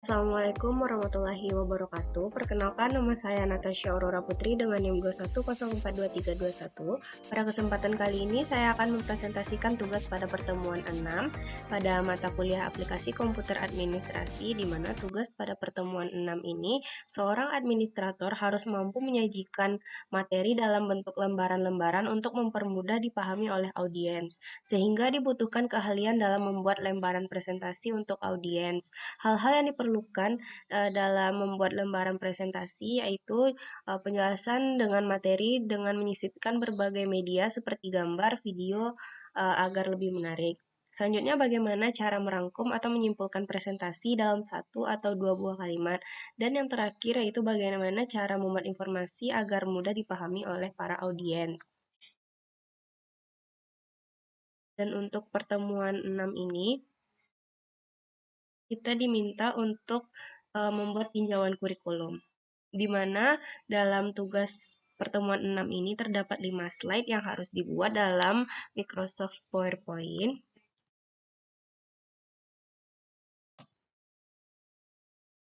Assalamualaikum warahmatullahi wabarakatuh. Perkenalkan, nama saya Natasha Aurora Putri dengan NIM 21042321. Pada kesempatan kali ini saya akan mempresentasikan tugas pada pertemuan 6 pada mata kuliah aplikasi komputer administrasi, di mana tugas pada pertemuan 6 ini seorang administrator harus mampu menyajikan materi dalam bentuk lembaran-lembaran untuk mempermudah dipahami oleh audiens, sehingga dibutuhkan keahlian dalam membuat lembaran presentasi untuk audiens. Hal-hal yang diperlukan dalam membuat lembaran presentasi yaitu penjelasan dengan materi dengan menyisipkan berbagai media seperti gambar, video agar lebih menarik. Selanjutnya, bagaimana cara merangkum atau menyimpulkan presentasi dalam satu atau dua buah kalimat. Dan yang terakhir yaitu bagaimana cara membuat informasi agar mudah dipahami oleh para audiens. Dan untuk pertemuan 6 ini, kita diminta untuk membuat tinjauan kurikulum, di mana dalam tugas pertemuan 6 ini terdapat 5 slide yang harus dibuat dalam Microsoft PowerPoint,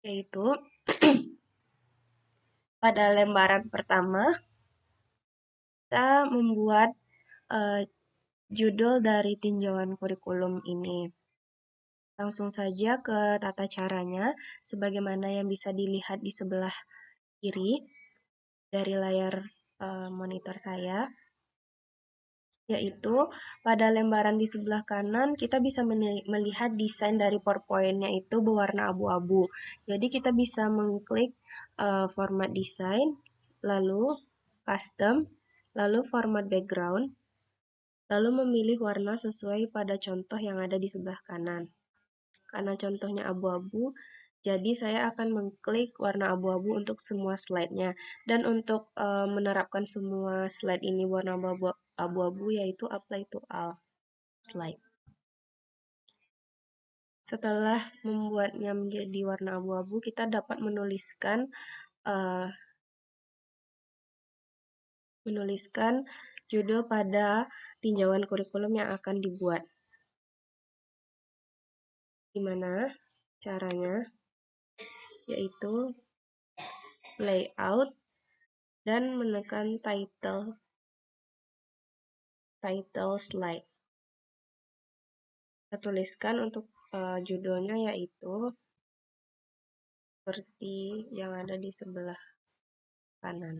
yaitu pada lembaran pertama kita membuat judul dari tinjauan kurikulum ini. Langsung saja ke tata caranya, sebagaimana yang bisa dilihat di sebelah kiri dari layar monitor saya, yaitu pada lembaran di sebelah kanan kita bisa melihat desain dari PowerPoint-nya itu berwarna abu-abu. Jadi kita bisa mengklik format desain, lalu custom, lalu format background, lalu memilih warna sesuai pada contoh yang ada di sebelah kanan. Karena contohnya abu-abu, jadi saya akan mengklik warna abu-abu untuk semua slide-nya. Dan untuk menerapkan semua slide ini warna abu-abu, yaitu apply to all slide. Setelah membuatnya menjadi warna abu-abu, kita dapat menuliskan judul pada tinjauan kurikulum yang akan dibuat. Gimana caranya? Yaitu layout dan menekan title slide. Kita tuliskan untuk judulnya yaitu seperti yang ada di sebelah kanan.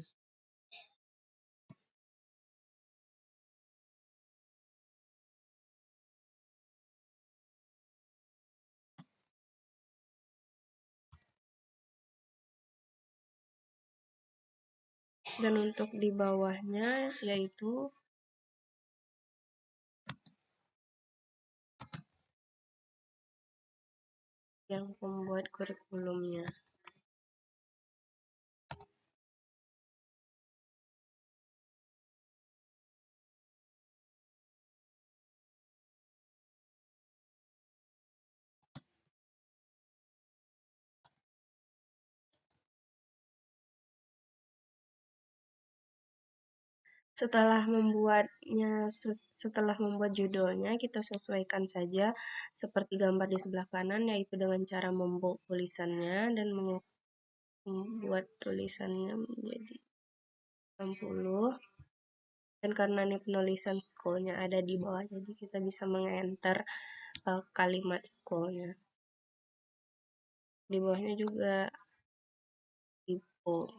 Dan untuk di bawahnya yaitu yang membuat kurikulumnya. Setelah membuat judulnya, kita sesuaikan saja seperti gambar di sebelah kanan, yaitu dengan cara membold tulisannya dan membuat tulisannya menjadi 60. Dan karena ini penulisan scrollnya ada di bawah, jadi kita bisa mengenter kalimat scrollnya. Di bawahnya juga di bold,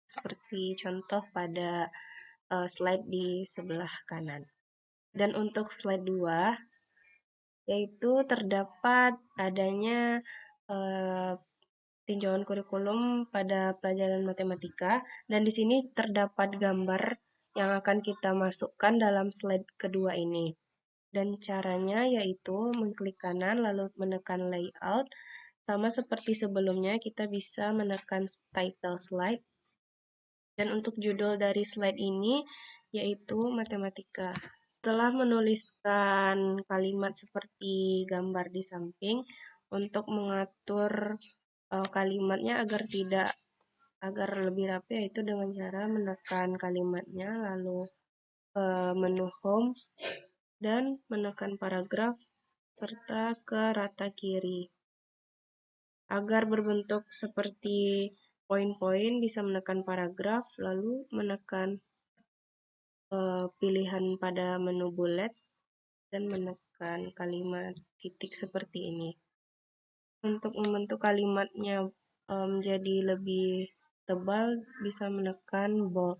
seperti contoh pada slide di sebelah kanan. Dan untuk slide 2, yaitu terdapat adanya tinjauan kurikulum pada pelajaran matematika, dan di sini terdapat gambar yang akan kita masukkan dalam slide kedua ini. Dan caranya yaitu mengklik kanan lalu menekan layout. Sama seperti sebelumnya, kita bisa menekan title slide. Dan untuk judul dari slide ini yaitu matematika. Setelah menuliskan kalimat seperti gambar di samping, untuk mengatur kalimatnya agar lebih rapi, yaitu dengan cara menekan kalimatnya lalu ke menu home dan menekan paragraf serta ke rata kiri. Agar berbentuk seperti poin-poin, bisa menekan paragraf, lalu menekan pilihan pada menu bullets, dan menekan kalimat titik seperti ini. Untuk membentuk kalimatnya menjadi lebih tebal, bisa menekan bold.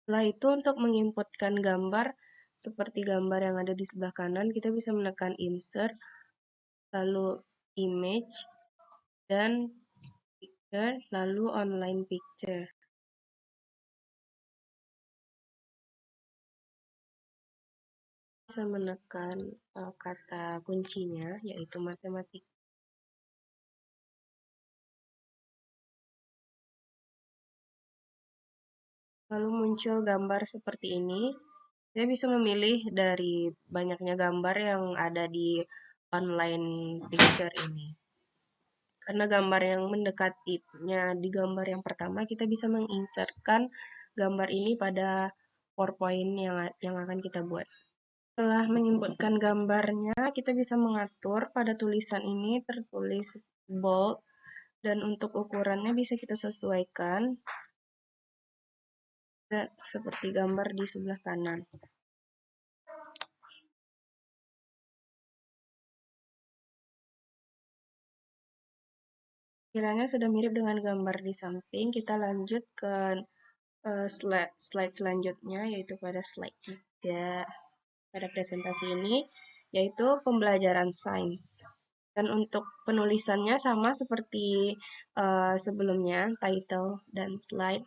Setelah itu, untuk menginputkan gambar seperti gambar yang ada di sebelah kanan, kita bisa menekan insert, lalu image, dan picture, lalu online picture. Bisa menekan kata kuncinya, yaitu matematik. Lalu muncul gambar seperti ini. Saya bisa memilih dari banyaknya gambar yang ada di online picture ini. Karena gambar yang mendekatinya di gambar yang pertama, kita bisa menginsertkan gambar ini pada PowerPoint yang akan kita buat. Setelah menginputkan gambarnya, kita bisa mengatur pada tulisan ini tertulis bold, dan untuk ukurannya bisa kita sesuaikan seperti gambar di sebelah kanan. Kiranya sudah mirip dengan gambar di samping, kita lanjut ke slide selanjutnya, yaitu pada slide 3 pada presentasi ini, yaitu pembelajaran sains. Dan untuk penulisannya sama seperti sebelumnya, title dan slide.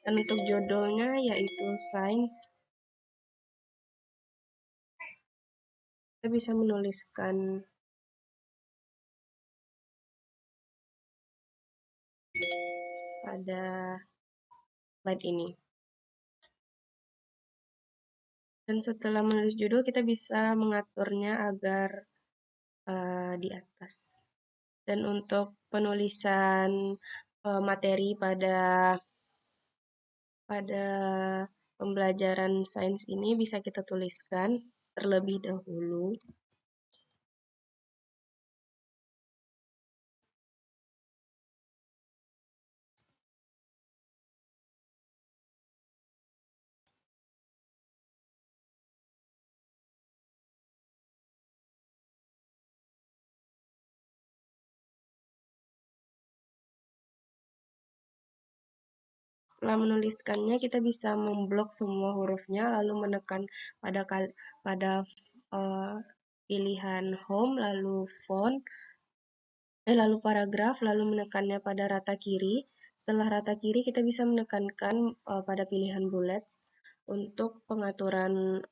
Dan untuk judulnya yaitu sains. Kita bisa menuliskan pada slide ini. Dan setelah menulis judul, kita bisa mengaturnya agar di atas. Dan untuk penulisan materi pada pembelajaran sains ini bisa kita tuliskan terlebih dahulu. Setelah menuliskannya, kita bisa memblok semua hurufnya, lalu menekan pada pilihan home, lalu font, lalu paragraf, lalu menekannya pada rata kiri. Setelah rata kiri, kita bisa menekankan pada pilihan bullets untuk pengaturan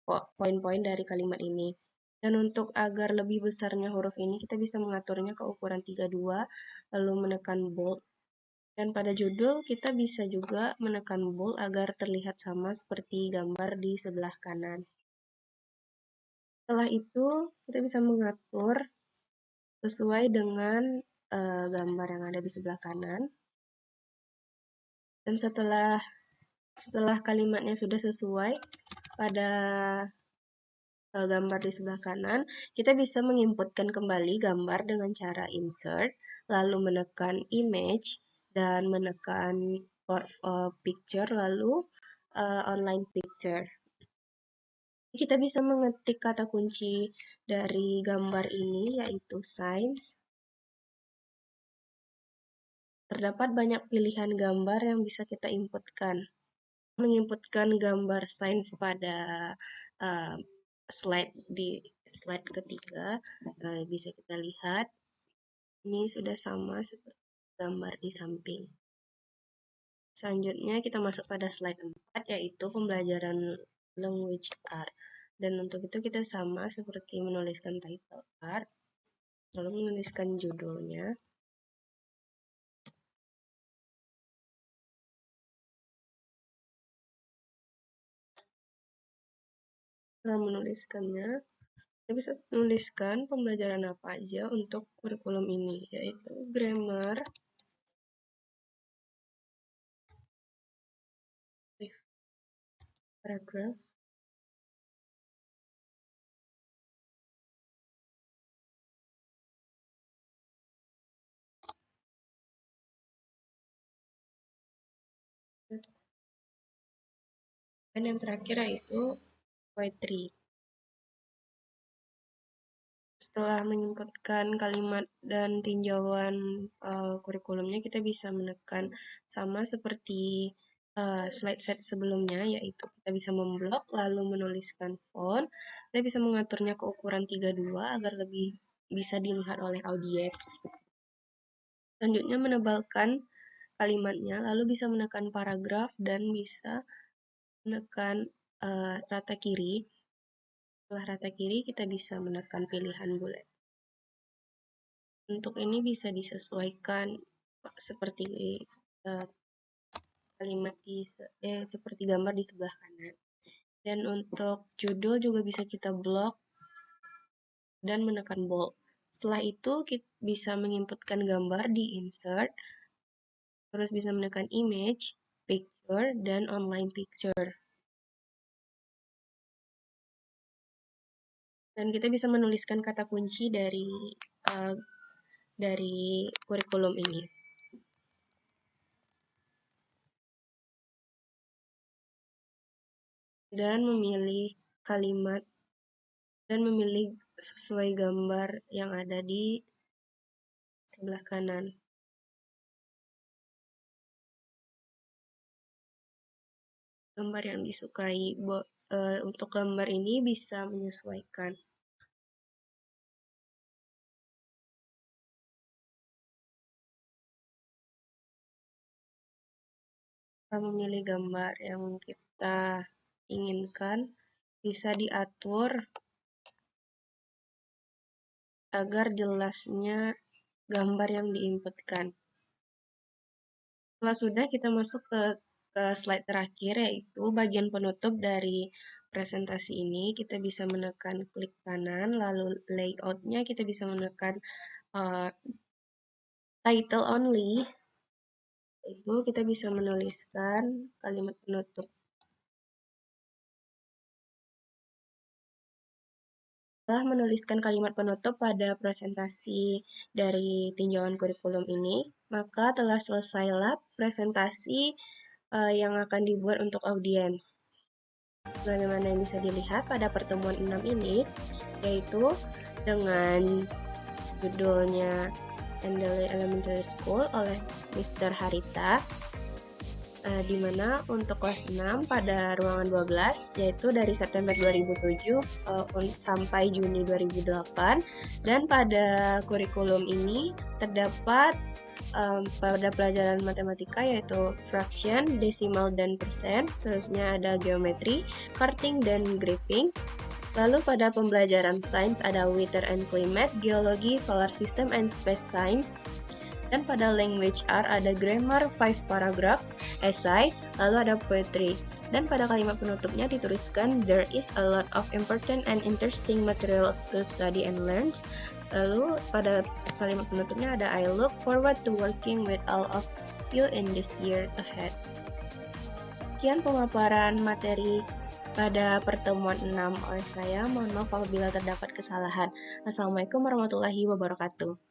poin-poin dari kalimat ini. Dan untuk agar lebih besarnya huruf ini, kita bisa mengaturnya ke ukuran 32, lalu menekan bold. Dan pada judul, kita bisa juga menekan bold agar terlihat sama seperti gambar di sebelah kanan. Setelah itu, kita bisa mengatur sesuai dengan gambar yang ada di sebelah kanan. Dan setelah kalimatnya sudah sesuai pada gambar di sebelah kanan, kita bisa menginputkan kembali gambar dengan cara insert, lalu menekan image, dan menekan picture, lalu online picture. Kita bisa mengetik kata kunci dari gambar ini, yaitu science. Terdapat banyak pilihan gambar yang bisa kita inputkan. Menginputkan gambar sains pada slide ketiga, bisa kita lihat ini sudah sama seperti gambar di samping. Selanjutnya kita masuk pada slide 4, yaitu pembelajaran language art. Dan untuk itu kita sama seperti menuliskan title art, lalu menuliskan judulnya. Setelah menuliskannya, kita bisa menuliskan pembelajaran apa aja untuk kurikulum ini, yaitu grammar, paragraph, Dan yang terakhir yaitu poetry. Setelah menginputkan kalimat dan tinjauan kurikulumnya, kita bisa menekan sama seperti slide set sebelumnya, yaitu kita bisa memblok lalu menuliskan font. Kita bisa mengaturnya ke ukuran 32 agar lebih bisa dilihat oleh audiens. Selanjutnya menebalkan kalimatnya, lalu bisa menekan paragraf dan bisa menekan rata kiri. Setelah rata kiri, kita bisa menekan pilihan bulat. Untuk ini bisa disesuaikan seperti kalimat seperti gambar di sebelah kanan. Dan untuk judul juga bisa kita blok dan menekan bold. Setelah itu kita bisa menginputkan gambar di insert, terus bisa menekan image, picture, dan online picture. Dan kita bisa menuliskan kata kunci dari kurikulum ini. Dan memilih kalimat dan memilih sesuai gambar yang ada di sebelah kanan. Gambar yang disukai. Untuk gambar ini bisa menyesuaikan. Kita memilih gambar yang kita inginkan, bisa diatur agar jelasnya gambar yang diinputkan. Setelah sudah, kita masuk ke slide terakhir, yaitu bagian penutup dari presentasi ini. Kita bisa menekan klik kanan, lalu layoutnya kita bisa menekan title only. Itu kita bisa menuliskan kalimat penutup. Setelah menuliskan kalimat penutup pada presentasi dari tinjauan kurikulum ini, maka telah selesailah presentasi yang akan dibuat untuk audiens. Bagaimana yang bisa dilihat pada pertemuan 6 ini, yaitu dengan judulnya Andalay Elementary School oleh Mr. Harita, di mana untuk kelas 6 pada ruangan 12, yaitu dari September 2007 sampai Juni 2008, dan pada kurikulum ini terdapat pada pelajaran matematika yaitu fraction, desimal, dan persen. Seterusnya ada geometri, karting, dan graphing. Lalu pada pembelajaran sains ada weather and climate, geologi, solar system, and space science. Dan pada language art ada grammar, 5 paragraph, essay, lalu ada poetry. Dan pada kalimat penutupnya dituliskan, there is a lot of important and interesting material to study and learn. Lalu pada kalimat penutupnya ada, I look forward to working with all of you in this year ahead. Sekian pemaparan materi pada pertemuan 6 oleh saya. Mohon maaf apabila terdapat kesalahan. Assalamualaikum warahmatullahi wabarakatuh.